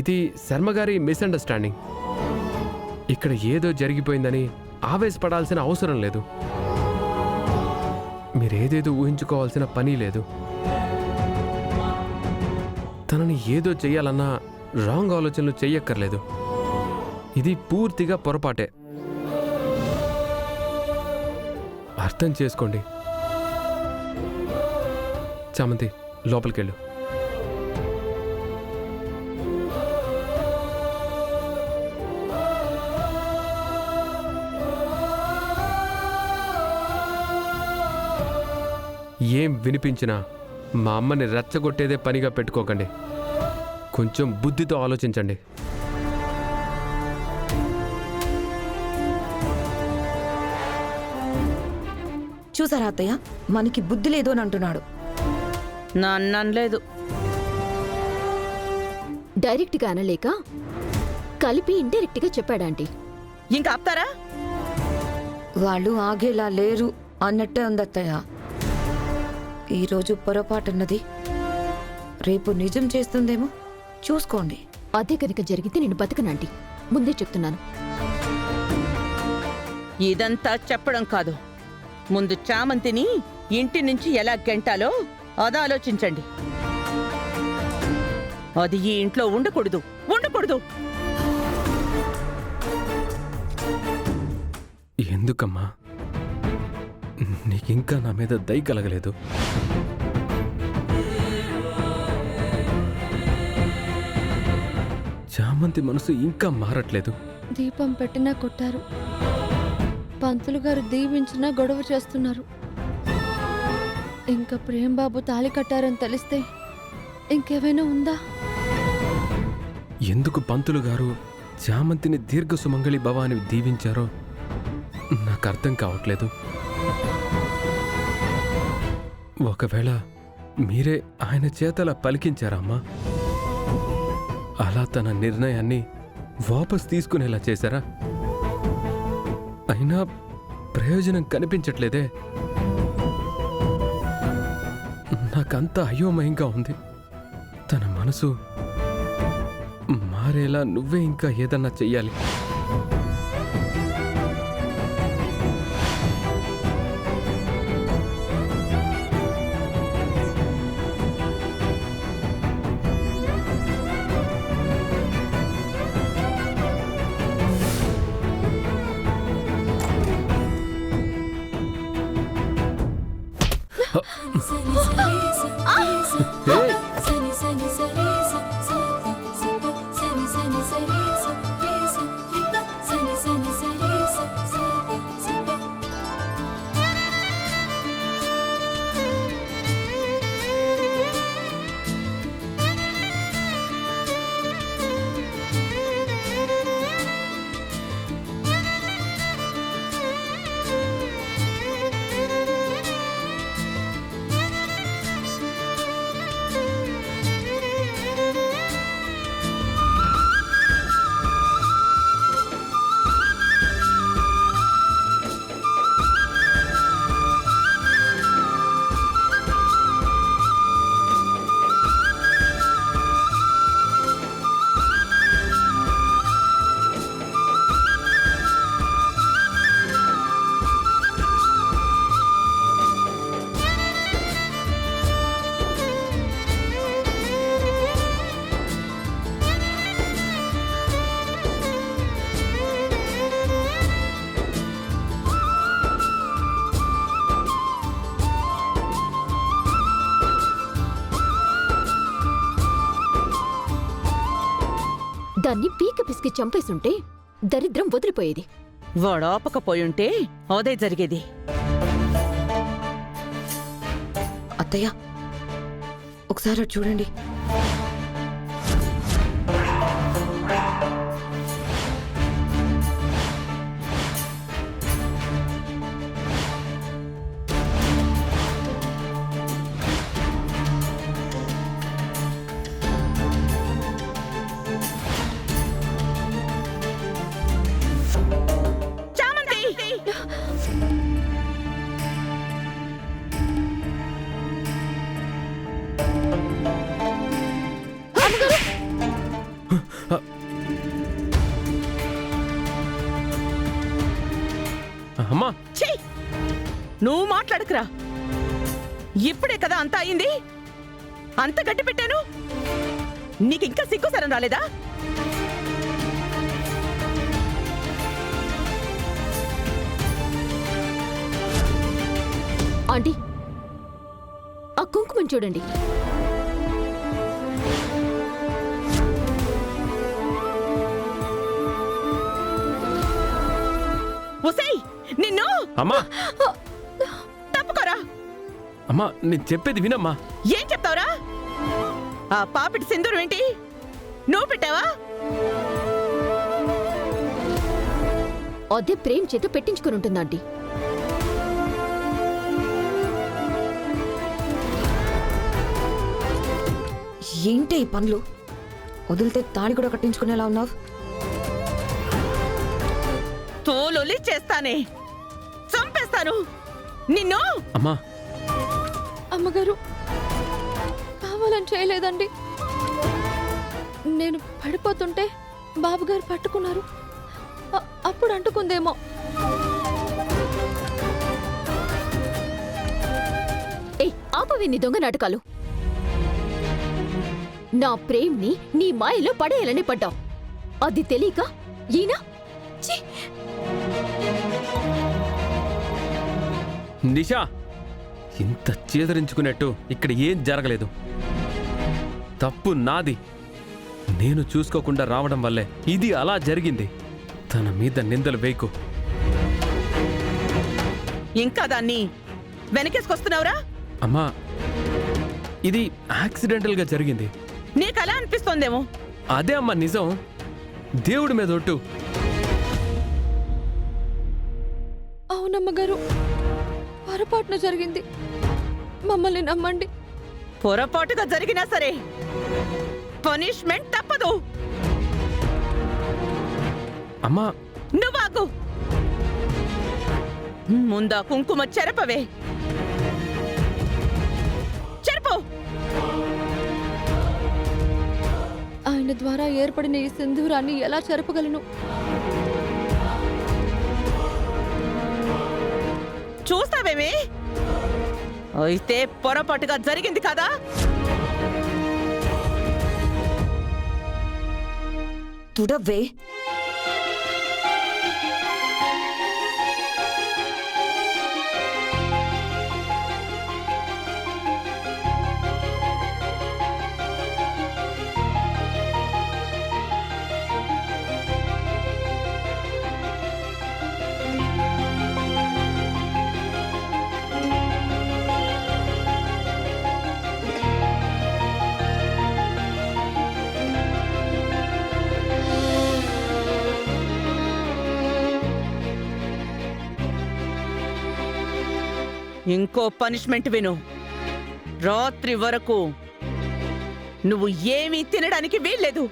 ఇది శర్మగారి మిస్అండర్స్టాండింగ్. ఇక్కడ ఏదో జరిగిపోయిందని ఆవేశపడాల్సిన అవసరం లేదు. మీరేదేదో ఊహించుకోవాల్సిన పని లేదు. తనని ఏదో చెయ్యాలన్నా రాంగ్ ఆలోచనలు చెయ్యక్కర్లేదు. ఇది పూర్తిగా పొరపాటే. అర్థం చేసుకోండి. చామంతి, లోపలికెళ్ళు. ఏం వినిపించినా మా అమ్మని రెచ్చగొట్టేదే పనిగా పెట్టుకోకండి. కొంచెం బుద్ధితో ఆలోచించండి. చూసారా అత్తయ్య, మనకి బుద్ధి లేదు అని అంటున్నాడు. నన్నలేదు. డైరెక్ట్గా అనలేక కలిపి ఇండైరెక్ట్గా చెప్పాడాంటీ. ఇంకా ఆపుతారా? వాళ్ళు ఆగేలా లేరు అన్నట్టే ఉంది అత్తయ్య. ఈరోజు పొరపాటున్నది రేపు నిజం చేస్తుందేమో చూసుకోండి. అదే కనుక జరిగితే నేను బతకనంటీ, ముందే చెప్తున్నాను. ఇదంతా చెప్పడం కాదు, ముందు చామంతిని ఇంటి నుంచి ఎలా గెంటాలో అది ఆలోచించండి. అది ఈ ఇంట్లో ఉండకూడదు. ఎందుకమ్మా నీకింకా నా మీద దయ కలగలేదు? చామంతి మనసు ఇంకా మారట్లేదు. దీపం పెట్టినా కొట్టారు, పంతులు గారు దీవించినా గొడవ చేస్తున్నారు. ఇంకా ప్రేమ్బాబు తాళి కట్టారని తెలిస్తే ఇంకేమైనా ఉందా? ఎందుకు పంతులు గారు చామంతిని దీర్ఘ సుమంగళి భవ అని దీవించారో నాకు అర్థం కావట్లేదు. ఒకవేళ మీరే ఆయన చేతల పలికించారమ్మా? అలా తన నిర్ణయాన్ని వాపస్ తీసుకునేలా చేశారా? అయినా ప్రయోజనం కనిపించట్లేదే. నాకంతా అయోమయంగా ఉంది. తన మనసు మారేలా నువ్వే ఇంకా ఏదన్నా చెయ్యాలి. దాన్ని పీక పిసికి చంపేసుంటే దరిద్రం వదిలిపోయేది. వాడాపకపోయుంటే అదే జరిగేది. అత్తయ్య, ఒకసారి చూడండి. నువ్వు మాట్లాడకురా. ఇప్పుడే కదా అంత అయింది. అంత గట్టి పెట్టాను, నీకింకా సిగ్గుసరం రాలేదా? ఆంటీ, ఆ కుంకుమని చూడండి. ఒసేయ్, నిన్ను అమ్మా తప్పుకోరా. అమ్మా నేను చెప్పేది వినమ్మా. ఏం చెప్తావురా? ఆ పాపిటి సింధూరం ఏంటి, నువ్వు పెట్టావా? అదే ప్రేమ్ చేత పెట్టించుకుని ఉంటుంది ఆంటీ. ఏంటి ఈ పనులు? వదిలితే తాళి కూడా కట్టించుకునేలా ఉన్నావు. తోలొలి చేస్తానే, చంపేస్తాను నిన్ను. అమ్మా అమ్మగారు కావాలని చేయలేదండి. నేను పడిపోతుంటే బాబుగారు పట్టుకున్నారు. అప్పుడు అంటుకుందేమో. ఏయ్, ఆపవి నీ దొంగ నాటకాలు. నా ప్రేమ్ని నీ మాయలో పడేయాలని పడ్డావు. అది తెలియక ఈయన ఛీ! నిషా, ఇంత చేదరించుకున్నట్టు ఇక్కడ ఏం జరగలేదు. తప్పు నాది. నేను చూసుకోకుండా రావడం వల్లే ఇది అలా జరిగింది. తన మీద నిందలు వేయకు. ఇంకా దాన్ని వెనకేసుకొస్తున్నావురా? అమ్మా, ఇది యాక్సిడెంటల్గా జరిగింది. నీకలా అనిపిస్తోందేమో. అదే అమ్మా నిజం. దేవుడి మీద ఒట్టు. అవునమ్మగారు, పొరపాటున జరిగింది. మమ్మల్ని నమ్మండి. పొరపాటుగా జరిగినా సరే పనిష్మెంట్ తప్పదు. అమ్మా నువ్వాకు. ముందా కుంకుమ చెరపవే. చెరపు. ఆయన ద్వారా ఏర్పడిన ఈ సింధూరాన్ని ఎలా చెరపగలను? చూస్తావేమే? అయితే పొరపాటుగా జరిగింది కదా. తుడవే. ఇంకో పనిష్మెంట్ విను. రాత్రి వరకు నువ్వు ఏమీ తినడానికి వీల్లేదు.